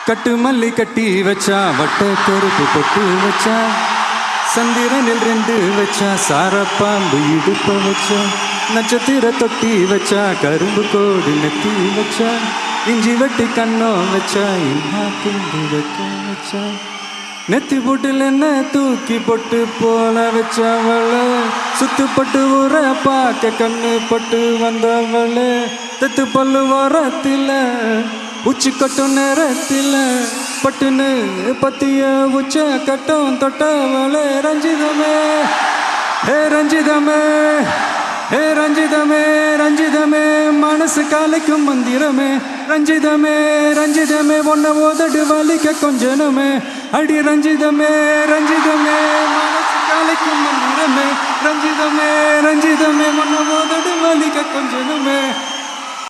கட்டு மல்லி கட்டி வச்சா வட்ட கருப்பு பொட்டு வச்சா சந்திரனில் 2 வச்சா சாரப்பாம்பு இடுப்ப வச்சா நட்சத்திர தொட்டி வச்சா கரும்பு கோடு நெத்தி வச்சா இஞ்சி வெட்டி கண்ணம் வச்சா இன்னா துண்டு வைக்க வச்சா நெத்தி போட்டுல என்ன தூக்கி பொட்டு போல வச்சவள சுத்து பட்டு ஊற பார்க்க கண்ணு பட்டு வந்தவள தத்து பல்லு ஓரத்தில உச்சி கட்டும் நேரத்தில பட்டுன்னு பத்திய உச்ச கட்டும் தொட்டவளே ரஞ்சிதமே ஹே ரஞ்சிதமே ஹே ரஞ்சிதமே ரஞ்சிதமே மனசு காலைக்கும் மந்திரமே ரஞ்சிதமே ரஞ்சிதமே ஒன்ன ஓதடு வலிக்க கொஞ்சனமே அடி ரஞ்சிதமே ரஞ்சிதமே மனசு காலைக்கும் மந்திரமே ரஞ்சிதமே ரஞ்சிதமே ஒன்ன ஓதடு வலிக்க கொஞ்சனமே